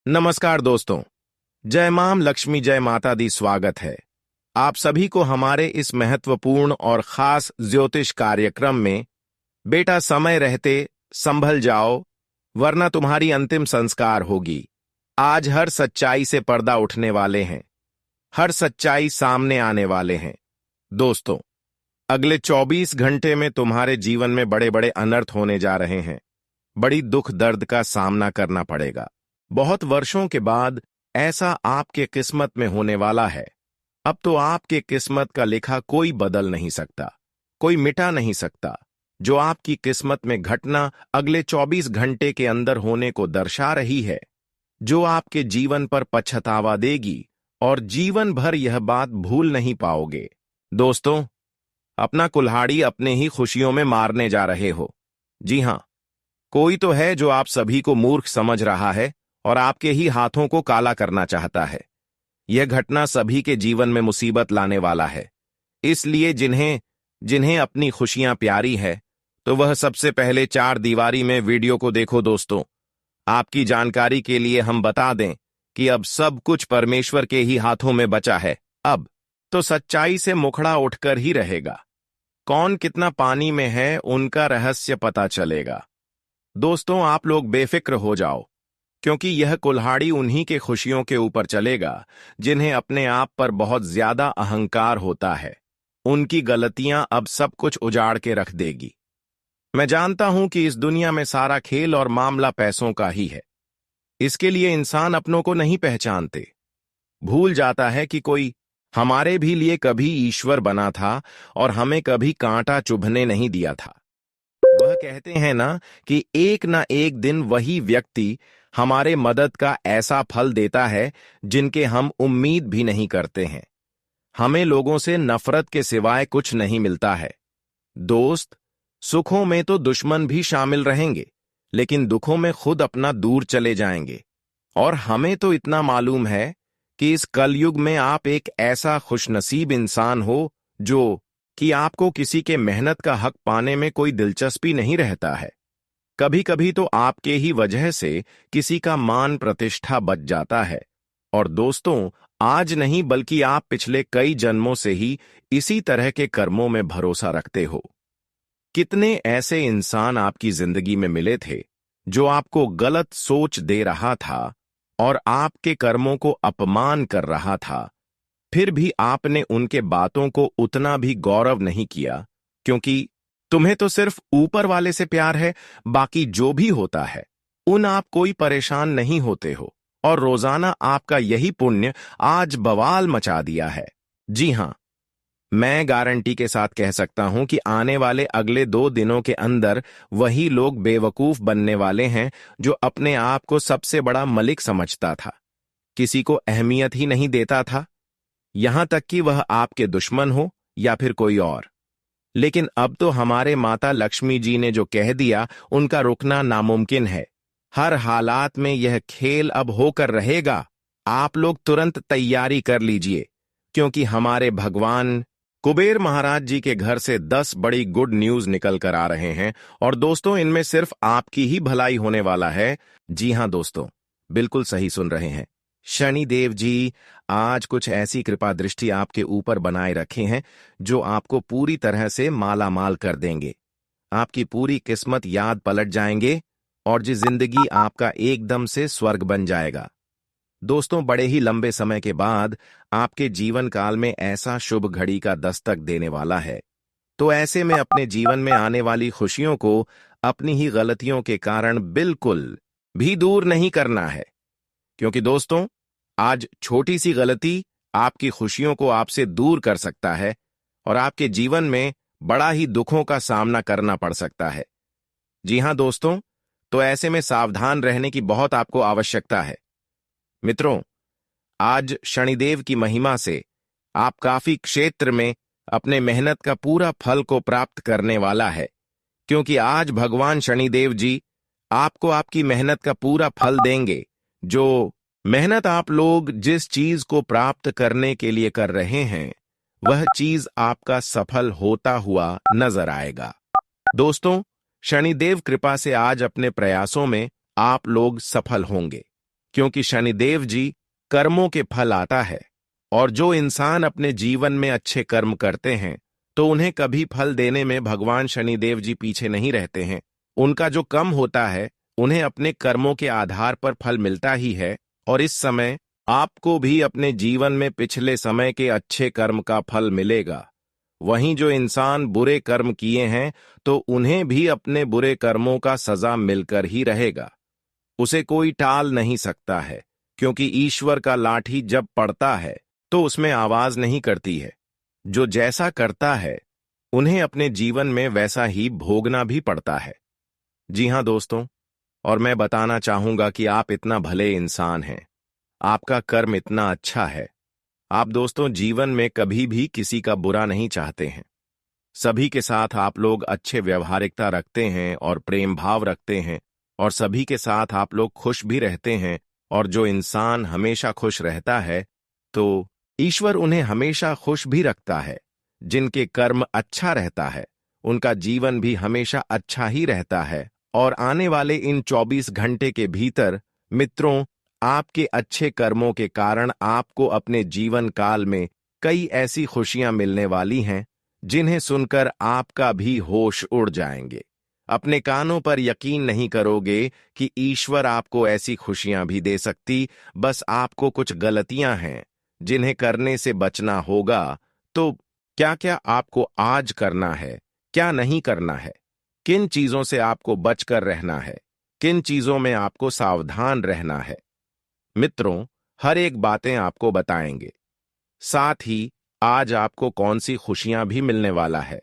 नमस्कार दोस्तों। जय मां लक्ष्मी जय माता दी। स्वागत है आप सभी को हमारे इस महत्वपूर्ण और खास ज्योतिष कार्यक्रम में। बेटा, समय रहते संभल जाओ, वरना तुम्हारी अंतिम संस्कार होगी। आज हर सच्चाई से पर्दा उठने वाले हैं, हर सच्चाई सामने आने वाले हैं। दोस्तों, अगले 24 घंटे में तुम्हारे जीवन में बड़े बड़े अनर्थ होने जा रहे हैं। बड़ी दुख दर्द का सामना करना पड़ेगा। बहुत वर्षों के बाद ऐसा आपके किस्मत में होने वाला है। अब तो आपके किस्मत का लिखा कोई बदल नहीं सकता, कोई मिटा नहीं सकता। जो आपकी किस्मत में घटना अगले 24 घंटे के अंदर होने को दर्शा रही है, जो आपके जीवन पर पछतावा देगी और जीवन भर यह बात भूल नहीं पाओगे। दोस्तों, अपना कुल्हाड़ी अपने ही खुशियों में मारने जा रहे हो। जी हां, कोई तो है जो आप सभी को मूर्ख समझ रहा है और आपके ही हाथों को काला करना चाहता है। यह घटना सभी के जीवन में मुसीबत लाने वाला है। इसलिए जिन्हें जिन्हें अपनी खुशियां प्यारी है, तो वह सबसे पहले 4 दीवारी में वीडियो को देखो। दोस्तों, आपकी जानकारी के लिए हम बता दें कि अब सब कुछ परमेश्वर के ही हाथों में बचा है। अब तो सच्चाई से मुखड़ा उठकर ही रहेगा। कौन कितना पानी में है, उनका रहस्य पता चलेगा। दोस्तों, आप लोग बेफिक्र हो जाओ, क्योंकि यह कुल्हाड़ी उन्हीं के खुशियों के ऊपर चलेगा जिन्हें अपने आप पर बहुत ज्यादा अहंकार होता है। उनकी गलतियां अब सब कुछ उजाड़ के रख देगी। मैं जानता हूं कि इस दुनिया में सारा खेल और मामला पैसों का ही है। इसके लिए इंसान अपनों को नहीं पहचानते। भूल जाता है कि कोई हमारे भी लिए कभी ईश्वर बना था और हमें कभी कांटा चुभने नहीं दिया था। वह कहते हैं ना कि एक ना एक दिन वही व्यक्ति हमारे मदद का ऐसा फल देता है जिनके हम उम्मीद भी नहीं करते हैं। हमें लोगों से नफरत के सिवाय कुछ नहीं मिलता है। दोस्त, सुखों में तो दुश्मन भी शामिल रहेंगे, लेकिन दुखों में खुद अपना दूर चले जाएंगे। और हमें तो इतना मालूम है कि इस कलयुग में आप एक ऐसा खुशनसीब इंसान हो जो कि आपको किसी के मेहनत का हक पाने में कोई दिलचस्पी नहीं रहता है। कभी कभी तो आपके ही वजह से किसी का मान प्रतिष्ठा बच जाता है। और दोस्तों, आज नहीं बल्कि आप पिछले कई जन्मों से ही इसी तरह के कर्मों में भरोसा रखते हो। कितने ऐसे इंसान आपकी जिंदगी में मिले थे जो आपको गलत सोच दे रहा था और आपके कर्मों को अपमान कर रहा था, फिर भी आपने उनके बातों को उतना भी गौरव नहीं किया, क्योंकि तुम्हें तो सिर्फ ऊपर वाले से प्यार है। बाकी जो भी होता है उन आप कोई परेशान नहीं होते हो। और रोजाना आपका यही पुण्य आज बवाल मचा दिया है। जी हां, मैं गारंटी के साथ कह सकता हूं कि आने वाले अगले 2 दिनों के अंदर वही लोग बेवकूफ बनने वाले हैं जो अपने आप को सबसे बड़ा मलिक समझता था, किसी को अहमियत ही नहीं देता था, यहां तक कि वह आपके दुश्मन हो या फिर कोई और। लेकिन अब तो हमारे माता लक्ष्मी जी ने जो कह दिया, उनका रुकना नामुमकिन है। हर हालात में यह खेल अब होकर रहेगा। आप लोग तुरंत तैयारी कर लीजिए, क्योंकि हमारे भगवान कुबेर महाराज जी के घर से 10 बड़ी गुड न्यूज निकल कर आ रहे हैं। और दोस्तों, इनमें सिर्फ आपकी ही भलाई होने वाला है। जी हां दोस्तों, बिल्कुल सही सुन रहे हैं। शनिदेव जी आज कुछ ऐसी कृपा दृष्टि आपके ऊपर बनाए रखे हैं जो आपको पूरी तरह से माला माल कर देंगे। आपकी पूरी किस्मत याद पलट जाएंगे और जी जिंदगी आपका एकदम से स्वर्ग बन जाएगा। दोस्तों, बड़े ही लंबे समय के बाद आपके जीवन काल में ऐसा शुभ घड़ी का दस्तक देने वाला है। तो ऐसे में अपने जीवन में आने वाली खुशियों को अपनी ही गलतियों के कारण बिल्कुल भी दूर नहीं करना है, क्योंकि दोस्तों, आज छोटी सी गलती आपकी खुशियों को आपसे दूर कर सकता है और आपके जीवन में बड़ा ही दुखों का सामना करना पड़ सकता है। जी हां दोस्तों, तो ऐसे में सावधान रहने की बहुत आपको आवश्यकता है। मित्रों, आज शनिदेव की महिमा से आप काफी क्षेत्र में अपने मेहनत का पूरा फल को प्राप्त करने वाला है, क्योंकि आज भगवान शनिदेव जी आपको आपकी मेहनत का पूरा फल देंगे। जो मेहनत आप लोग जिस चीज को प्राप्त करने के लिए कर रहे हैं, वह चीज आपका सफल होता हुआ नजर आएगा। दोस्तों, शनिदेव कृपा से आज अपने प्रयासों में आप लोग सफल होंगे। क्योंकि शनिदेव जी कर्मों के फल आता है, और जो इंसान अपने जीवन में अच्छे कर्म करते हैं तो उन्हें कभी फल देने में भगवान शनिदेव जी पीछे नहीं रहते हैं। उनका जो कम होता है उन्हें अपने कर्मों के आधार पर फल मिलता ही है, और इस समय आपको भी अपने जीवन में पिछले समय के अच्छे कर्म का फल मिलेगा। वहीं जो इंसान बुरे कर्म किए हैं तो उन्हें भी अपने बुरे कर्मों का सजा मिलकर ही रहेगा। उसे कोई टाल नहीं सकता है, क्योंकि ईश्वर का लाठी जब पड़ता है तो उसमें आवाज नहीं करती है। जो जैसा करता है उन्हें अपने जीवन में वैसा ही भोगना भी पड़ता है। जी हां दोस्तों, और मैं बताना चाहूंगा कि आप इतना भले इंसान हैं, आपका कर्म इतना अच्छा है। आप दोस्तों जीवन में कभी भी किसी का बुरा नहीं चाहते हैं। सभी के साथ आप लोग अच्छे व्यवहारिकता रखते हैं और प्रेम भाव रखते हैं, और सभी के साथ आप लोग खुश भी रहते हैं। और जो इंसान हमेशा खुश रहता है तो ईश्वर उन्हें हमेशा खुश भी रखता है। जिनके कर्म अच्छा रहता है उनका जीवन भी हमेशा अच्छा ही रहता है। और आने वाले इन 24 घंटे के भीतर मित्रों, आपके अच्छे कर्मों के कारण आपको अपने जीवन काल में कई ऐसी खुशियां मिलने वाली हैं जिन्हें सुनकर आपका भी होश उड़ जाएंगे। अपने कानों पर यकीन नहीं करोगे कि ईश्वर आपको ऐसी खुशियां भी दे सकती। बस आपको कुछ गलतियां हैं जिन्हें करने से बचना होगा। तो क्या क्या आपको आज करना है, क्या नहीं करना है, किन चीजों से आपको बचकर रहना है, किन चीजों में आपको सावधान रहना है, मित्रों हर एक बातें आपको बताएंगे। साथ ही आज आपको कौन सी खुशियां भी मिलने वाला है,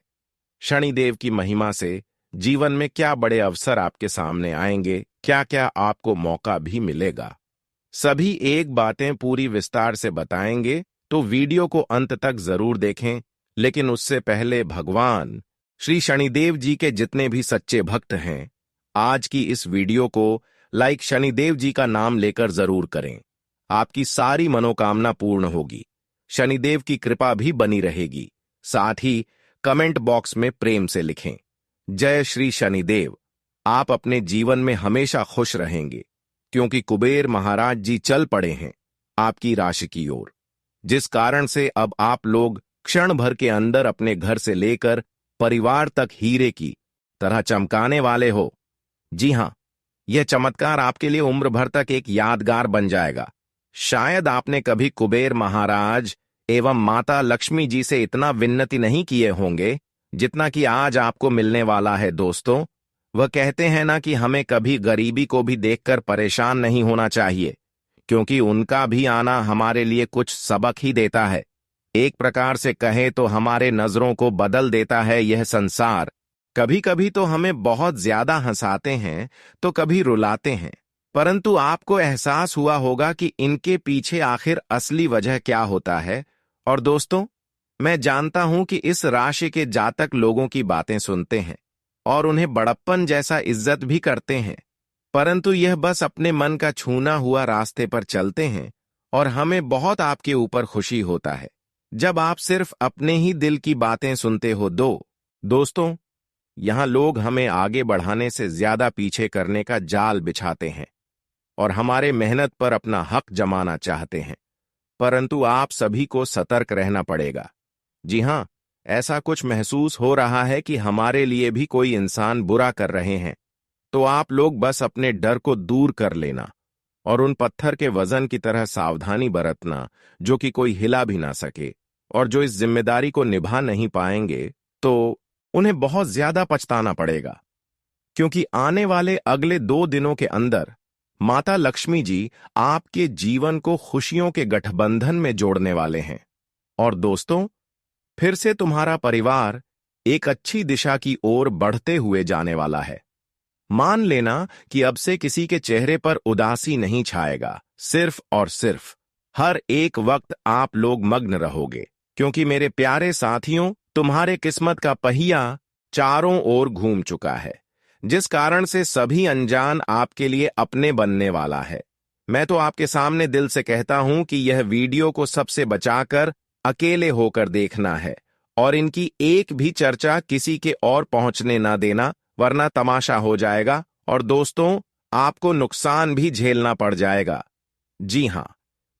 शनिदेव की महिमा से जीवन में क्या बड़े अवसर आपके सामने आएंगे, क्या क्या आपको मौका भी मिलेगा, सभी एक बातें पूरी विस्तार से बताएंगे। तो वीडियो को अंत तक जरूर देखें। लेकिन उससे पहले भगवान श्री शनिदेव जी के जितने भी सच्चे भक्त हैं, आज की इस वीडियो को लाइक शनिदेव जी का नाम लेकर जरूर करें। आपकी सारी मनोकामना पूर्ण होगी, शनिदेव की कृपा भी बनी रहेगी। साथ ही कमेंट बॉक्स में प्रेम से लिखें, जय श्री शनिदेव। आप अपने जीवन में हमेशा खुश रहेंगे, क्योंकि कुबेर महाराज जी चल पड़े हैं आपकी राशि की ओर, जिस कारण से अब आप लोग क्षण भर के अंदर अपने घर से लेकर परिवार तक हीरे की तरह चमकाने वाले हो। जी हां, यह चमत्कार आपके लिए उम्र भर तक एक यादगार बन जाएगा। शायद आपने कभी कुबेर महाराज एवं माता लक्ष्मी जी से इतना विनती नहीं किए होंगे जितना कि आज आपको मिलने वाला है दोस्तों। वह कहते हैं ना कि हमें कभी गरीबी को भी देखकर परेशान नहीं होना चाहिए, क्योंकि उनका भी आना हमारे लिए कुछ सबक ही देता है। एक प्रकार से कहे तो हमारे नजरों को बदल देता है यह संसार। कभी कभी तो हमें बहुत ज्यादा हंसाते हैं तो कभी रुलाते हैं, परंतु आपको एहसास हुआ होगा कि इनके पीछे आखिर असली वजह क्या होता है। और दोस्तों, मैं जानता हूं कि इस राशि के जातक लोगों की बातें सुनते हैं और उन्हें बड़प्पन जैसा इज्जत भी करते हैं, परंतु यह बस अपने मन का छूना हुआ रास्ते पर चलते हैं। और हमें बहुत आपके ऊपर खुशी होता है जब आप सिर्फ अपने ही दिल की बातें सुनते हो। दोस्तों, यहां लोग हमें आगे बढ़ाने से ज्यादा पीछे करने का जाल बिछाते हैं और हमारे मेहनत पर अपना हक जमाना चाहते हैं, परंतु आप सभी को सतर्क रहना पड़ेगा। जी हां, ऐसा कुछ महसूस हो रहा है कि हमारे लिए भी कोई इंसान बुरा कर रहे हैं, तो आप लोग बस अपने डर को दूर कर लेना और उन पत्थर के वजन की तरह सावधानी बरतना जो कि कोई हिला भी ना सके। और जो इस जिम्मेदारी को निभा नहीं पाएंगे तो उन्हें बहुत ज्यादा पछताना पड़ेगा, क्योंकि आने वाले अगले 2 दिनों के अंदर माता लक्ष्मी जी आपके जीवन को खुशियों के गठबंधन में जोड़ने वाले हैं। और दोस्तों, फिर से तुम्हारा परिवार एक अच्छी दिशा की ओर बढ़ते हुए जाने वाला है। मान लेना कि अब से किसी के चेहरे पर उदासी नहीं छाएगा। सिर्फ और सिर्फ हर एक वक्त आप लोग मग्न रहोगे, क्योंकि मेरे प्यारे साथियों, तुम्हारे किस्मत का पहिया चारों ओर घूम चुका है, जिस कारण से सभी अनजान आपके लिए अपने बनने वाला है। मैं तो आपके सामने दिल से कहता हूं कि यह वीडियो को सबसे बचाकर अकेले होकर देखना है और इनकी एक भी चर्चा किसी के और पहुंचने ना देना, वरना तमाशा हो जाएगा और दोस्तों, आपको नुकसान भी झेलना पड़ जाएगा। जी हां,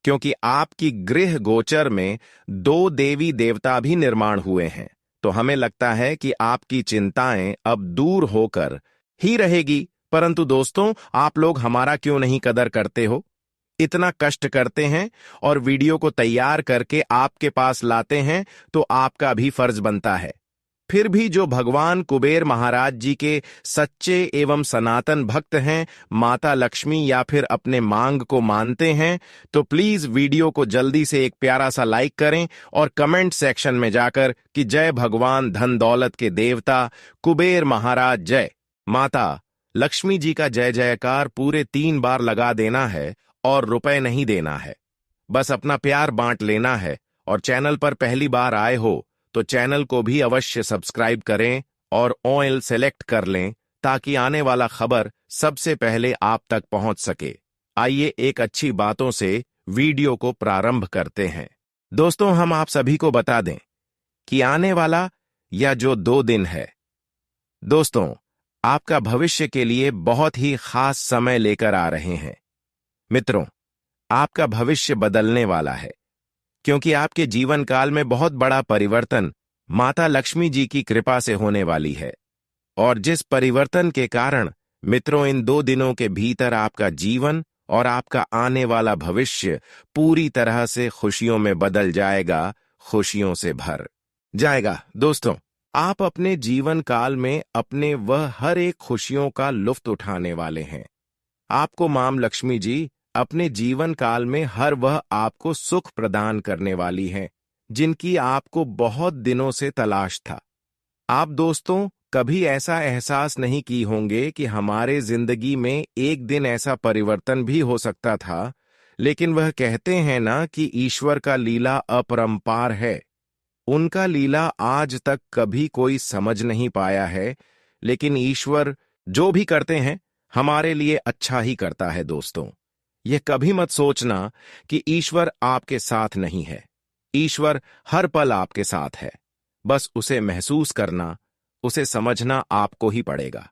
क्योंकि आपकी गृह गोचर में 2 देवी देवता भी निर्माण हुए हैं, तो हमें लगता है कि आपकी चिंताएं अब दूर होकर ही रहेगी। परंतु दोस्तों, आप लोग हमारा क्यों नहीं कदर करते हो? इतना कष्ट करते हैं और वीडियो को तैयार करके आपके पास लाते हैं, तो आपका भी फर्ज बनता है। फिर भी जो भगवान कुबेर महाराज जी के सच्चे एवं सनातन भक्त हैं, माता लक्ष्मी या फिर अपने मांग को मानते हैं, तो प्लीज वीडियो को जल्दी से एक प्यारा सा लाइक करें और कमेंट सेक्शन में जाकर कि जय भगवान धन दौलत के देवता कुबेर महाराज जय, माता लक्ष्मी जी का जय जयकार पूरे 3 बार लगा देना है और रुपए नहीं देना है। बस अपना प्यार बांट लेना है। और चैनल पर पहली बार आए हो तो चैनल को भी अवश्य सब्सक्राइब करें और ऑल सेलेक्ट कर लें, ताकि आने वाला खबर सबसे पहले आप तक पहुंच सके। आइए एक अच्छी बातों से वीडियो को प्रारंभ करते हैं। दोस्तों, हम आप सभी को बता दें कि आने वाला या जो 2 दिन है, दोस्तों, आपका भविष्य के लिए बहुत ही खास समय लेकर आ रहे हैं। मित्रों, आपका भविष्य बदलने वाला है, क्योंकि आपके जीवन काल में बहुत बड़ा परिवर्तन माता लक्ष्मी जी की कृपा से होने वाली है। और जिस परिवर्तन के कारण मित्रों, इन 2 दिनों के भीतर आपका जीवन और आपका आने वाला भविष्य पूरी तरह से खुशियों में बदल जाएगा, खुशियों से भर जाएगा। दोस्तों, आप अपने जीवन काल में अपने वह हर एक खुशियों का लुत्फ उठाने वाले हैं। आपको मां लक्ष्मी जी अपने जीवन काल में हर वह आपको सुख प्रदान करने वाली हैं, जिनकी आपको बहुत दिनों से तलाश था। आप दोस्तों कभी ऐसा एहसास नहीं की होंगे कि हमारे जिंदगी में एक दिन ऐसा परिवर्तन भी हो सकता था, लेकिन वह कहते हैं ना कि ईश्वर का लीला अपरंपार है। उनका लीला आज तक कभी कोई समझ नहीं पाया है, लेकिन ईश्वर जो भी करते हैं हमारे लिए अच्छा ही करता है। दोस्तों, यह कभी मत सोचना कि ईश्वर आपके साथ नहीं है। ईश्वर हर पल आपके साथ है, बस उसे महसूस करना, उसे समझना आपको ही पड़ेगा।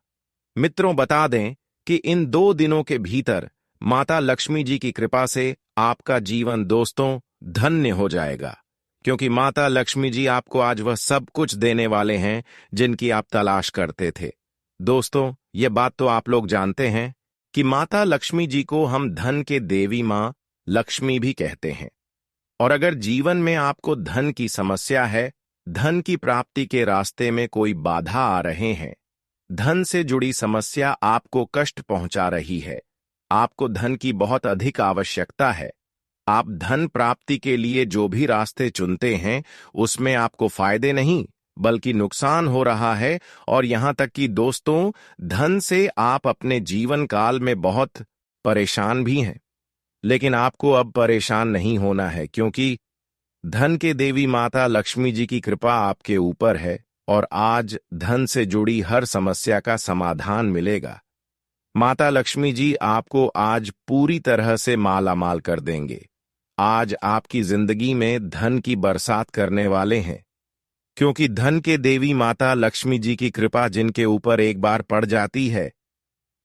मित्रों, बता दें कि इन 2 दिनों के भीतर माता लक्ष्मी जी की कृपा से आपका जीवन दोस्तों धन्य हो जाएगा, क्योंकि माता लक्ष्मी जी आपको आज वह सब कुछ देने वाले हैं जिनकी आप तलाश करते थे। दोस्तों, ये बात तो आप लोग जानते हैं कि माता लक्ष्मी जी को हम धन के देवी मां लक्ष्मी भी कहते हैं। और अगर जीवन में आपको धन की समस्या है, धन की प्राप्ति के रास्ते में कोई बाधा आ रहे हैं, धन से जुड़ी समस्या आपको कष्ट पहुंचा रही है, आपको धन की बहुत अधिक आवश्यकता है, आप धन प्राप्ति के लिए जो भी रास्ते चुनते हैं उसमें आपको फायदे नहीं बल्कि नुकसान हो रहा है, और यहां तक कि दोस्तों धन से आप अपने जीवन काल में बहुत परेशान भी हैं। लेकिन आपको अब परेशान नहीं होना है, क्योंकि धन के देवी माता लक्ष्मी जी की कृपा आपके ऊपर है और आज धन से जुड़ी हर समस्या का समाधान मिलेगा। माता लक्ष्मी जी आपको आज पूरी तरह से मालामाल कर देंगे। आज आपकी जिंदगी में धन की बरसात करने वाले हैं, क्योंकि धन के देवी माता लक्ष्मी जी की कृपा जिनके ऊपर एक बार पड़ जाती है,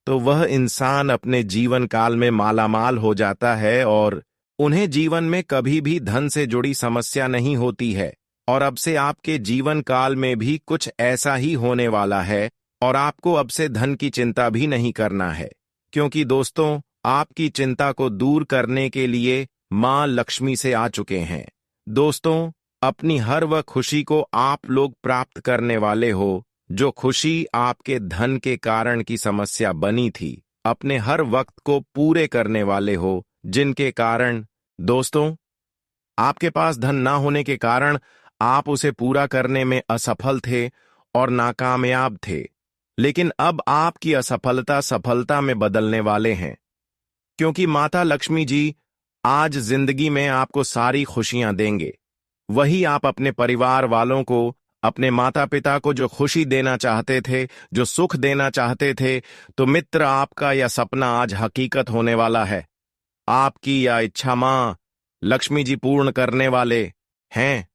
तो वह इंसान अपने जीवन काल में मालामाल हो जाता है और उन्हें जीवन में कभी भी धन से जुड़ी समस्या नहीं होती है। और अब से आपके जीवन काल में भी कुछ ऐसा ही होने वाला है, और आपको अब से धन की चिंता भी नहीं करना है, क्योंकि दोस्तों आपकी चिंता को दूर करने के लिए मां लक्ष्मी से आ चुके हैं। दोस्तों, अपनी हर वह खुशी को आप लोग प्राप्त करने वाले हो, जो खुशी आपके धन के कारण की समस्या बनी थी। अपने हर वक्त को पूरे करने वाले हो, जिनके कारण दोस्तों आपके पास धन ना होने के कारण आप उसे पूरा करने में असफल थे और नाकामयाब थे। लेकिन अब आपकी असफलता सफलता में बदलने वाले हैं, क्योंकि माता लक्ष्मी जी आज जिंदगी में आपको सारी खुशियां देंगे। वही आप अपने परिवार वालों को, अपने माता पिता को जो खुशी देना चाहते थे, जो सुख देना चाहते थे, तो मित्र आपका यह सपना आज हकीकत होने वाला है। आपकी यह इच्छा मां लक्ष्मी जी पूर्ण करने वाले हैं।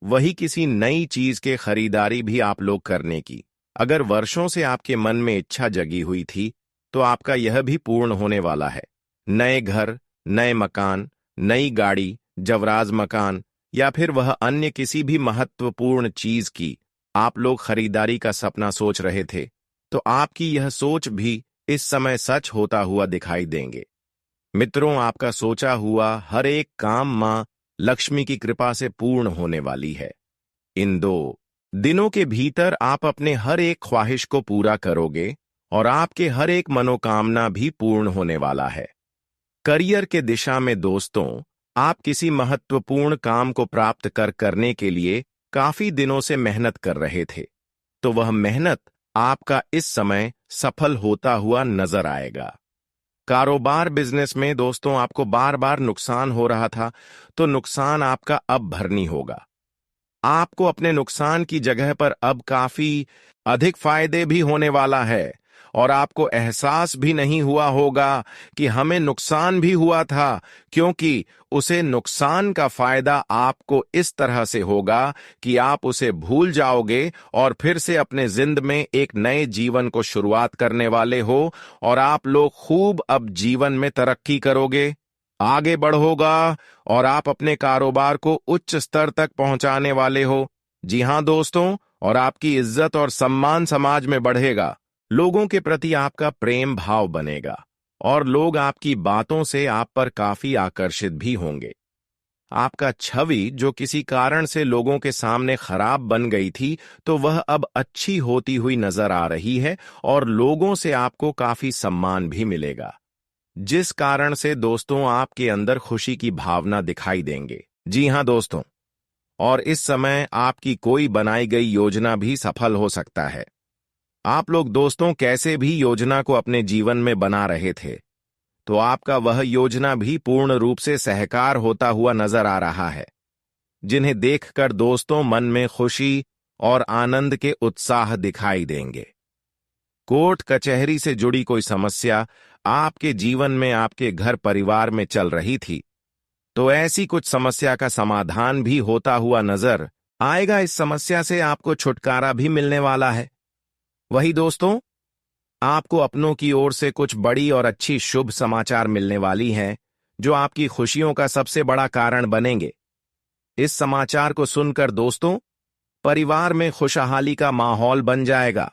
वही किसी नई चीज के खरीदारी भी आप लोग करने की अगर वर्षों से आपके मन में इच्छा जगी हुई थी, तो आपका यह भी पूर्ण होने वाला है। नए घर, नए मकान, नई गाड़ी, जवराज मकान या फिर वह अन्य किसी भी महत्वपूर्ण चीज की आप लोग खरीदारी का सपना सोच रहे थे, तो आपकी यह सोच भी इस समय सच होता हुआ दिखाई देंगे। मित्रों, आपका सोचा हुआ हर एक काम मां लक्ष्मी की कृपा से पूर्ण होने वाली है। इन 2 दिनों के भीतर आप अपने हर एक ख्वाहिश को पूरा करोगे और आपके हर एक मनोकामना भी पूर्ण होने वाला है। करियर के दिशा में दोस्तों, आप किसी महत्वपूर्ण काम को प्राप्त करने के लिए काफी दिनों से मेहनत कर रहे थे, तो वह मेहनत आपका इस समय सफल होता हुआ नजर आएगा। कारोबार बिजनेस में दोस्तों आपको बार बार नुकसान हो रहा था, तो नुकसान आपका अब भरनी होगा। आपको अपने नुकसान की जगह पर अब काफी अधिक फायदे भी होने वाला है और आपको एहसास भी नहीं हुआ होगा कि हमें नुकसान भी हुआ था, क्योंकि उसे नुकसान का फायदा आपको इस तरह से होगा कि आप उसे भूल जाओगे और फिर से अपने जिंदगी में एक नए जीवन को शुरुआत करने वाले हो और आप लोग खूब अब जीवन में तरक्की करोगे, आगे बढ़ोगा और आप अपने कारोबार को उच्च स्तर तक पहुंचाने वाले हो। जी हां दोस्तों, और आपकी इज्जत और सम्मान समाज में बढ़ेगा। लोगों के प्रति आपका प्रेम भाव बनेगा और लोग आपकी बातों से आप पर काफी आकर्षित भी होंगे। आपका छवि जो किसी कारण से लोगों के सामने खराब बन गई थी, तो वह अब अच्छी होती हुई नजर आ रही है और लोगों से आपको काफी सम्मान भी मिलेगा, जिस कारण से दोस्तों आपके अंदर खुशी की भावना दिखाई देंगे। जी हां दोस्तों, और इस समय आपकी कोई बनाई गई योजना भी सफल हो सकता है। आप लोग दोस्तों कैसे भी योजना को अपने जीवन में बना रहे थे, तो आपका वह योजना भी पूर्ण रूप से सहकार होता हुआ नजर आ रहा है, जिन्हें देखकर दोस्तों मन में खुशी और आनंद के उत्साह दिखाई देंगे। कोर्ट कचहरी से जुड़ी कोई समस्या आपके जीवन में आपके घर परिवार में चल रही थी, तो ऐसी कुछ समस्या का समाधान भी होता हुआ नजर आएगा। इस समस्या से आपको छुटकारा भी मिलने वाला है। वही दोस्तों, आपको अपनों की ओर से कुछ बड़ी और अच्छी शुभ समाचार मिलने वाली हैं, जो आपकी खुशियों का सबसे बड़ा कारण बनेंगे। इस समाचार को सुनकर दोस्तों परिवार में खुशहाली का माहौल बन जाएगा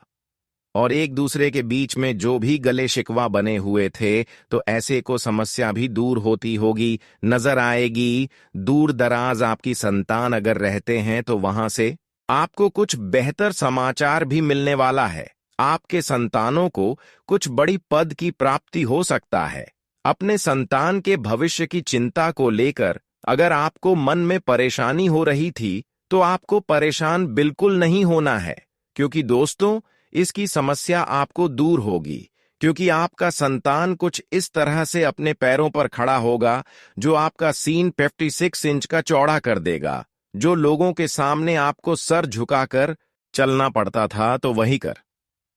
और एक दूसरे के बीच में जो भी गले शिकवा बने हुए थे, तो ऐसे को समस्या भी दूर होती होगी नजर आएगी। दूर दराज आपकी संतान अगर रहते हैं, तो वहां से आपको कुछ बेहतर समाचार भी मिलने वाला है। आपके संतानों को कुछ बड़ी पद की प्राप्ति हो सकता है। अपने संतान के भविष्य की चिंता को लेकर अगर आपको मन में परेशानी हो रही थी, तो आपको परेशान बिल्कुल नहीं होना है, क्योंकि दोस्तों इसकी समस्या आपको दूर होगी, क्योंकि आपका संतान कुछ इस तरह से अपने पैरों पर खड़ा होगा जो आपका सीन 56 इंच का चौड़ा कर देगा। जो लोगों के सामने आपको सर झुकाकर चलना पड़ता था, तो वही कर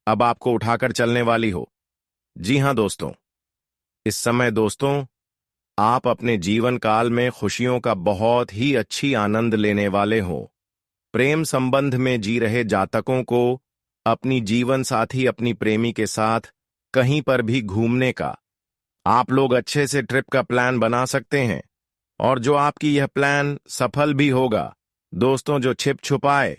अब आपको उठाकर चलने वाली हो। जी हां दोस्तों, इस समय दोस्तों आप अपने जीवन काल में खुशियों का बहुत ही अच्छी आनंद लेने वाले हो। प्रेम संबंध में जी रहे जातकों को अपनी जीवन साथी अपनी प्रेमी के साथ कहीं पर भी घूमने का आप लोग अच्छे से ट्रिप का प्लान बना सकते हैं, और जो आपकी यह प्लान सफल भी होगा। दोस्तों, जो छिप छुपाए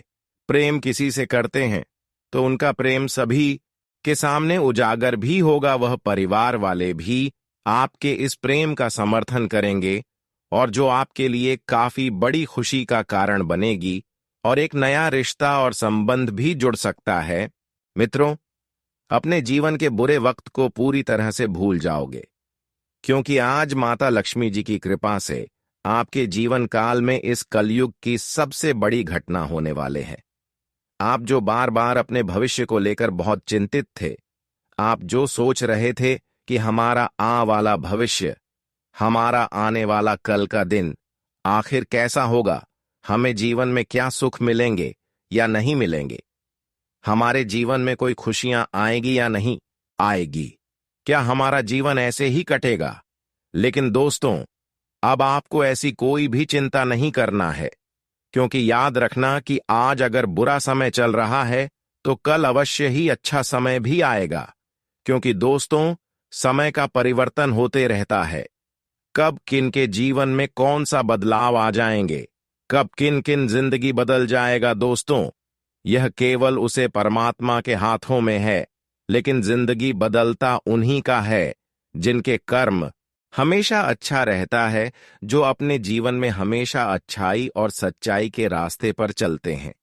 प्रेम किसी से करते हैं, तो उनका प्रेम सभी के सामने उजागर भी होगा। वह परिवार वाले भी आपके इस प्रेम का समर्थन करेंगे और जो आपके लिए काफी बड़ी खुशी का कारण बनेगी और एक नया रिश्ता और संबंध भी जुड़ सकता है। मित्रों, अपने जीवन के बुरे वक्त को पूरी तरह से भूल जाओगे, क्योंकि आज माता लक्ष्मी जी की कृपा से आपके जीवन काल में इस कलयुग की सबसे बड़ी घटना होने वाले हैं। आप जो बार बार अपने भविष्य को लेकर बहुत चिंतित थे, आप जो सोच रहे थे कि हमारा वाला भविष्य, हमारा आने वाला कल का दिन आखिर कैसा होगा, हमें जीवन में क्या सुख मिलेंगे या नहीं मिलेंगे, हमारे जीवन में कोई खुशियां आएगी या नहीं आएगी, क्या हमारा जीवन ऐसे ही कटेगा। लेकिन दोस्तों, अब आपको ऐसी कोई भी चिंता नहीं करना है, क्योंकि याद रखना कि आज अगर बुरा समय चल रहा है, तो कल अवश्य ही अच्छा समय भी आएगा, क्योंकि दोस्तों समय का परिवर्तन होते रहता है। कब किन के जीवन में कौन सा बदलाव आ जाएंगे, कब किन किन जिंदगी बदल जाएगा दोस्तों, यह केवल उसे परमात्मा के हाथों में है। लेकिन जिंदगी बदलता उन्हीं का है जिनके कर्म हमेशा अच्छा रहता है, जो अपने जीवन में हमेशा अच्छाई और सच्चाई के रास्ते पर चलते हैं,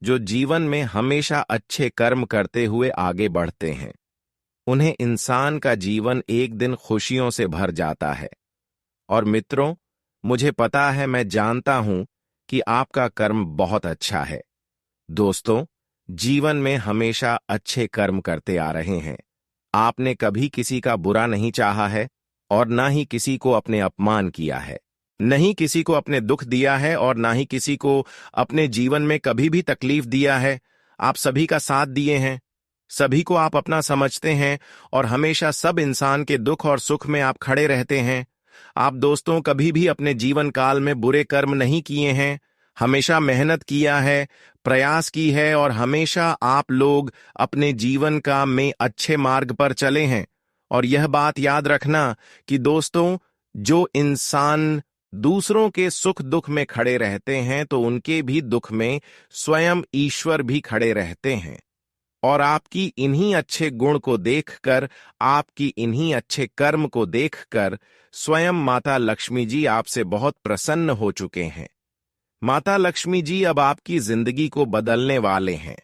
जो जीवन में हमेशा अच्छे कर्म करते हुए आगे बढ़ते हैं। उन्हें इंसान का जीवन एक दिन खुशियों से भर जाता है। और मित्रों, मुझे पता है, मैं जानता हूं कि आपका कर्म बहुत अच्छा है। दोस्तों, जीवन में हमेशा अच्छे कर्म करते आ रहे हैं। आपने कभी किसी का बुरा नहीं चाहा है और ना ही किसी को अपने अपमान किया है, नहीं किसी को अपने दुख दिया है और ना ही किसी को अपने जीवन में कभी भी तकलीफ दिया है। आप सभी का साथ दिए हैं, सभी को आप अपना समझते हैं और हमेशा सब इंसान के दुख और सुख में आप खड़े रहते हैं। आप दोस्तों कभी भी अपने जीवन काल में बुरे कर्म नहीं किए हैं, हमेशा मेहनत किया है, प्रयास की है और हमेशा आप लोग अपने जीवन का में अच्छे मार्ग पर चले हैं। और यह बात याद रखना कि दोस्तों, जो इंसान दूसरों के सुख दुख में खड़े रहते हैं तो उनके भी दुख में स्वयं ईश्वर भी खड़े रहते हैं। और आपकी इन्हीं अच्छे गुण को देखकर, आपकी इन्हीं अच्छे कर्म को देखकर स्वयं माता लक्ष्मी जी आपसे बहुत प्रसन्न हो चुके हैं। माता लक्ष्मी जी अब आपकी जिंदगी को बदलने वाले हैं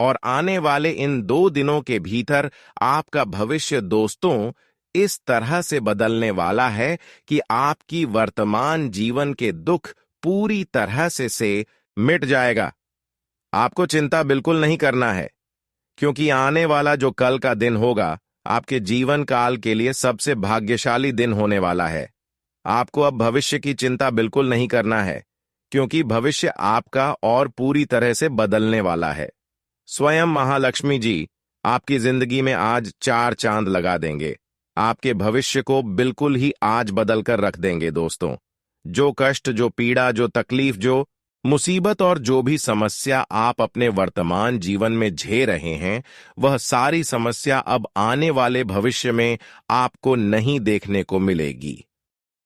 और आने वाले इन 2 दिनों के भीतर आपका भविष्य दोस्तों इस तरह से बदलने वाला है कि आपकी वर्तमान जीवन के दुख पूरी तरह से मिट जाएगा। आपको चिंता बिल्कुल नहीं करना है, क्योंकि आने वाला जो कल का दिन होगा आपके जीवन काल के लिए सबसे भाग्यशाली दिन होने वाला है। आपको अब भविष्य की चिंता बिल्कुल नहीं करना है, क्योंकि भविष्य आपका और पूरी तरह से बदलने वाला है। स्वयं महालक्ष्मी जी आपकी जिंदगी में आज 4 चांद लगा देंगे, आपके भविष्य को बिल्कुल ही आज बदल कर रख देंगे। दोस्तों, जो कष्ट, जो पीड़ा, जो तकलीफ, जो मुसीबत और जो भी समस्या आप अपने वर्तमान जीवन में झेल रहे हैं, वह सारी समस्या अब आने वाले भविष्य में आपको नहीं देखने को मिलेगी।